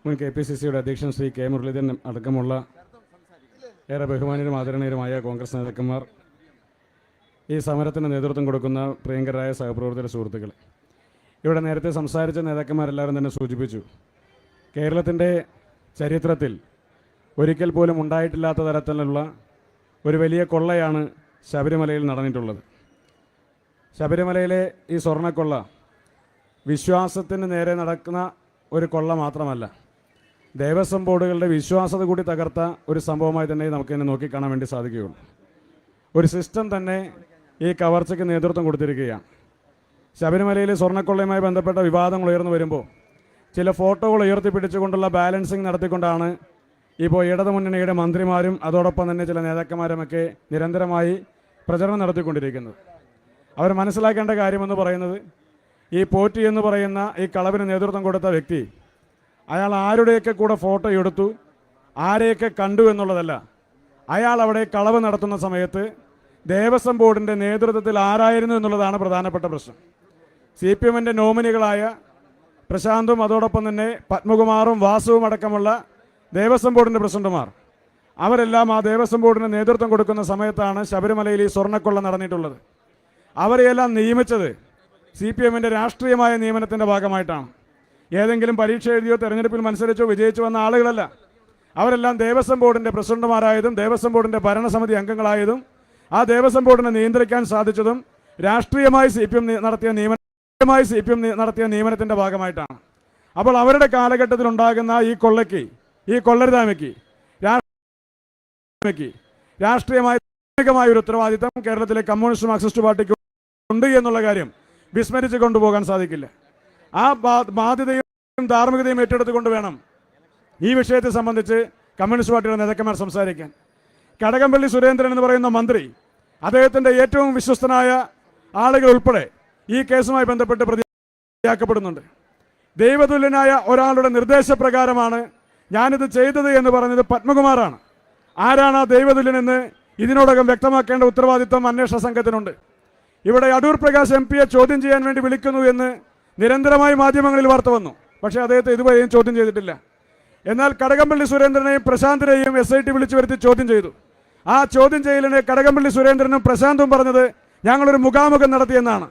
മുൻ KPCCയുടെ അധ്യക്ഷൻ ശ്രീ K. മുരളീധരൻ അടക്കമുള്ള ഏറെ ബഹുമാനീയരും ആദരണീയരുമായ കോൺഗ്രസ് നേതാക്കന്മാർ, ഈ സമരത്തിന് നേതൃത്വം കൊടുക്കുന്ന പ്രിയങ്കരായ സഹപ്രവർത്തക സുഹൃത്തുക്കൾ, ഇവിടെ നേരത്തെ സംസാരിച്ച നേതാക്കന്മാരെല്ലാവരും തന്നെ സൂചിപ്പിച്ചു, കേരളത്തിൻ്റെ ചരിത്രത്തിൽ ഒരിക്കൽ പോലും ഉണ്ടായിട്ടില്ലാത്ത തരത്തിലുള്ള ഒരു വലിയ കൊള്ളയാണ് ശബരിമലയിൽ നടന്നിട്ടുള്ളത്. ശബരിമലയിലെ ഈ സ്വർണ്ണക്കൊള്ള വിശ്വാസത്തിന് നേരെ നടക്കുന്ന ഒരു കൊള്ള മാത്രമല്ല, ദേവസ്വം ബോർഡുകളുടെ വിശ്വാസത കൂടി തകർത്ത ഒരു സംഭവമായി തന്നെ നമുക്ക് തന്നെ നോക്കിക്കാണാൻ വേണ്ടി സാധിക്കുകയുള്ളൂ. ഒരു സിസ്റ്റം തന്നെ ഈ കവർച്ചയ്ക്ക് നേതൃത്വം കൊടുത്തിരിക്കുകയാണ്. ശബരിമലയിലെ സ്വർണ്ണക്കൊള്ളയുമായി ബന്ധപ്പെട്ട വിവാദങ്ങൾ ഉയർന്നു വരുമ്പോൾ ചില ഫോട്ടോകൾ ഉയർത്തിപ്പിടിച്ചുകൊണ്ടുള്ള ബാലൻസിങ് നടത്തിക്കൊണ്ടാണ് ഇപ്പോൾ ഇടതുമുന്നണിയുടെ മന്ത്രിമാരും അതോടൊപ്പം തന്നെ ചില നേതാക്കന്മാരുമൊക്കെ നിരന്തരമായി പ്രചരണം നടത്തിക്കൊണ്ടിരിക്കുന്നത്. അവർ മനസ്സിലാക്കേണ്ട കാര്യമെന്ന് പറയുന്നത്, ഈ പോറ്റി എന്ന് പറയുന്ന ഈ കളവിന് നേതൃത്വം കൊടുത്ത വ്യക്തി അയാൾ ആരുടെയൊക്കെ കൂടെ ഫോട്ടോ എടുത്തു, ആരെയൊക്കെ കണ്ടു എന്നുള്ളതല്ല, അയാൾ അവിടെ കളവ് നടത്തുന്ന സമയത്ത് ദേവസ്വം ബോർഡിൻ്റെ നേതൃത്വത്തിൽ ആരായിരുന്നു എന്നുള്ളതാണ് പ്രധാനപ്പെട്ട പ്രശ്നം. CPMൻ്റെ നോമിനികളായ പ്രശാന്തും അതോടൊപ്പം തന്നെ പത്മകുമാറും വാസുവും അടക്കമുള്ള ദേവസ്വം ബോർഡിൻ്റെ പ്രസിഡന്റുമാർ, അവരെല്ലാം ആ ദേവസ്വം ബോർഡിന് നേതൃത്വം കൊടുക്കുന്ന സമയത്താണ് ശബരിമലയിൽ ഈ സ്വർണ്ണക്കൊള്ള നടന്നിട്ടുള്ളത്. അവരെയെല്ലാം നിയമിച്ചത് CPMൻ്റെ രാഷ്ട്രീയമായ നിയമനത്തിൻ്റെ ഭാഗമായിട്ടാണ്. ഏതെങ്കിലും പരീക്ഷ എഴുതിയോ തെരഞ്ഞെടുപ്പിൽ മത്സരിച്ചോ വിജയിച്ചു വന്ന ആളുകളല്ല. അവരെല്ലാം ദേവസ്വം ബോർഡിൻ്റെ പ്രസിഡന്റുമാരായതും ദേവസ്വം ബോർഡിൻ്റെ ഭരണസമിതി അംഗങ്ങളായതും ആ ദേവസ്വം ബോർഡിനെ നിയന്ത്രിക്കാൻ സാധിച്ചതും രാഷ്ട്രീയമായി CPM നടത്തിയ നിയമനത്തിൻ്റെ ഭാഗമായിട്ടാണ്. അപ്പോൾ അവരുടെ കാലഘട്ടത്തിലുണ്ടാകുന്ന ഈ കൊള്ളയ്ക്ക്, ഈ കൊള്ളരുതായ്മയ്ക്ക് രാഷ്ട്രീയമായ ഒരു ഉത്തരവാദിത്തം കേരളത്തിലെ കമ്മ്യൂണിസ്റ്റ് മാർക്സിസ്റ്റ് പാർട്ടിക്ക് ഉണ്ട് എന്നുള്ള കാര്യം വിസ്മരിച്ച് കൊണ്ടുപോകാൻ സാധിക്കില്ല. ആ ബാധ്യതയും ധാർമ്മികതയും ഏറ്റെടുത്തുകൊണ്ട് വേണം ഈ വിഷയത്തെ സംബന്ധിച്ച് കമ്മ്യൂണിസ്റ്റ് പാർട്ടിയുടെ നേതാക്കന്മാർ സംസാരിക്കാൻ. കടകംപള്ളി സുരേന്ദ്രൻ എന്ന് പറയുന്ന മന്ത്രി, അദ്ദേഹത്തിൻ്റെ ഏറ്റവും വിശ്വസ്തനായ ആളുകൾ ഉൾപ്പെടെ ഈ കേസുമായി ബന്ധപ്പെട്ട് പ്രതിയാക്കപ്പെടുന്നുണ്ട്. ദൈവതുല്യനായ ഒരാളുടെ നിർദ്ദേശപ്രകാരമാണ് ഞാനിത് ചെയ്തത് എന്ന് പറഞ്ഞത് പത്മകുമാറാണ്. ആരാണ് ആ ദൈവതുല്യനെന്ന് ഇതിനോടകം വ്യക്തമാക്കേണ്ട ഉത്തരവാദിത്വം അന്വേഷണ സംഘത്തിനുണ്ട്. ഇവിടെ അടൂർ പ്രകാശ് MP ചോദ്യം ചെയ്യാൻ വേണ്ടി വിളിക്കുന്നു എന്ന് നിരന്തരമായി മാധ്യമങ്ങളിൽ വാർത്ത വന്നു. പക്ഷേ അദ്ദേഹത്തെ ഇതുവരെയും ചോദ്യം ചെയ്തിട്ടില്ല. എന്നാൽ കടകംപള്ളി സുരേന്ദ്രനെയും പ്രശാന്തിനെയും SIT വിളിച്ചു വരുത്തി ചോദ്യം ചെയ്തു. ആ ചോദ്യം ചെയ്യലിനെ കടകംപള്ളി സുരേന്ദ്രനും പ്രശാന്തും പറഞ്ഞത് ഞങ്ങളൊരു മുഖാമുഖം നടത്തിയെന്നാണ്.